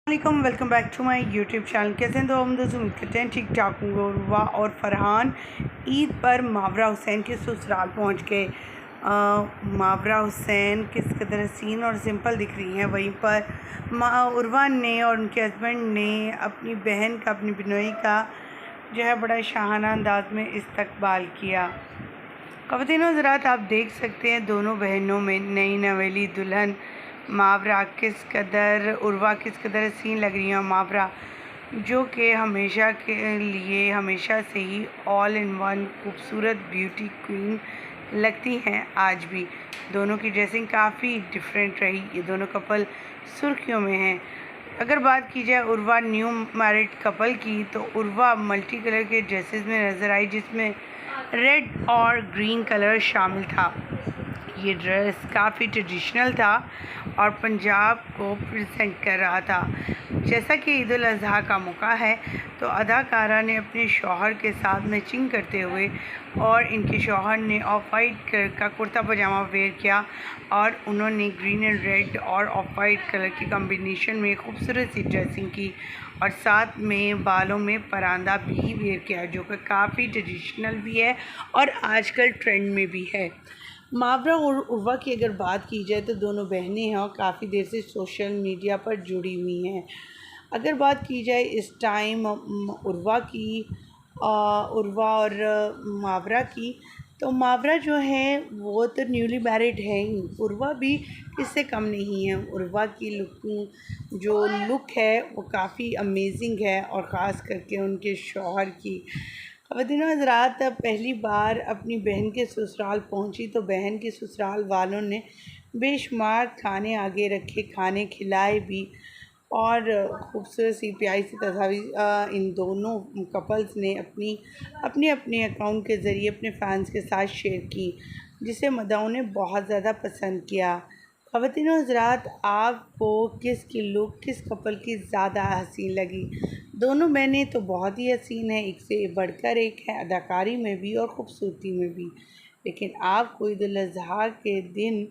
वालेकुम, welcome back to my YouTube channel. कैसे हैं? तो हम दोस्त उम्मीद करते हैं ठीक ठाक होंगे। उर्वा और फरहान ईद पर मावरा हुसैन के ससुराल पहुंच गए। मावरा हुसैन किस कदर हसीन और सिंपल दिख रही हैं, वहीं पर उर्वा ने और उनके हस्बैंड ने अपनी बहन का, अपनी बिनोई का जो है बड़ा शाहाना अंदाज में इस्तकबाल किया। ख़वातीन व हज़रात, आप देख सकते हैं दोनों बहनों में नई नवेली दुल्हन मावरा किस कदर, उर्वा किस कदर हसीन लग रही है। मावरा जो कि हमेशा के लिए, हमेशा से ही ऑल इन वन खूबसूरत ब्यूटी क्वीन लगती हैं। आज भी दोनों की ड्रेसिंग काफ़ी डिफरेंट रही। ये दोनों कपल सुर्खियों में हैं। अगर बात की जाए उर्वा न्यू मैरिड कपल की, तो उर्वा मल्टी कलर के ड्रेसेस में नज़र आई, जिसमें रेड और ग्रीन कलर शामिल था। ये ड्रेस काफ़ी ट्रेडिशनल था और पंजाब को प्रेजेंट कर रहा था। जैसा कि ईद उल अज़हा का मौका है, तो अदाकारा ने अपने शौहर के साथ मैचिंग करते हुए और इनके शौहर ने ऑफ वाइट कलर का कुर्ता पजामा वेयर किया और उन्होंने ग्रीन एंड रेड और ऑफ वाइट कलर की कॉम्बिनेशन में खूबसूरत सी ड्रेसिंग की और साथ में बालों में परांदा भी वेयर किया, जो कि काफ़ी ट्रेडिशनल भी है और आजकल ट्रेंड में भी है। मावरा और उर्वा की अगर बात की जाए, तो दोनों बहनें हैं और काफ़ी देर से सोशल मीडिया पर जुड़ी हुई हैं। अगर बात की जाए इस टाइम उर्वा की, उर्वा और मावरा की, तो मावरा जो है वो तो न्यूली मैरिड है ही, उर्वा भी इससे कम नहीं है। उर्वा की लुक है वो काफ़ी अमेजिंग है और ख़ास करके उनके शौहर की। ख़वातीन हज़रात, पहली बार अपनी बहन के ससुराल पहुंची तो बहन के ससुराल वालों ने बेशुमार खाने आगे रखे, खाने खिलाए भी और खूबसूरत सी प्यारी सी तस्वीर इन दोनों कपल्स ने अपने अपने अकाउंट के ज़रिए अपने फैंस के साथ शेयर की, जिसे मदाओं ने बहुत ज़्यादा पसंद किया। ख़वातीन हज़रात, आपको किसकी लुक, किस कपल की ज़्यादा हसीन लगी? दोनों बहनें तो बहुत ही हसीन हैं, एक से बढ़कर एक है, अदाकारी में भी और ख़ूबसूरती में भी। लेकिन आपको ईद उल अज़हा के दिन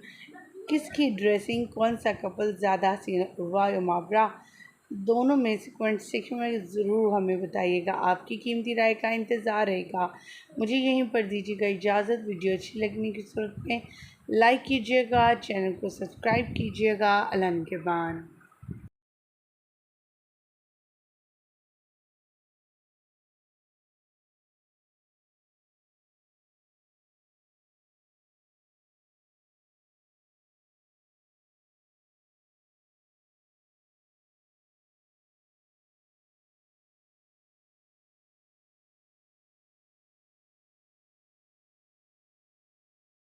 किसकी ड्रेसिंग, कौन सा कपल ज़्यादा हसीन है, उर्वा या मावरा? दोनों में से कमेंट सेक्शन में ज़रूर हमें बताइएगा। आपकी कीमती राय का इंतज़ार रहेगा। मुझे यहीं पर दीजिएगा इजाज़त। वीडियो अच्छी लगने की सूरत में लाइक कीजिएगा, चैनल को सब्सक्राइब कीजिएगा। अल्लाह निगहबान।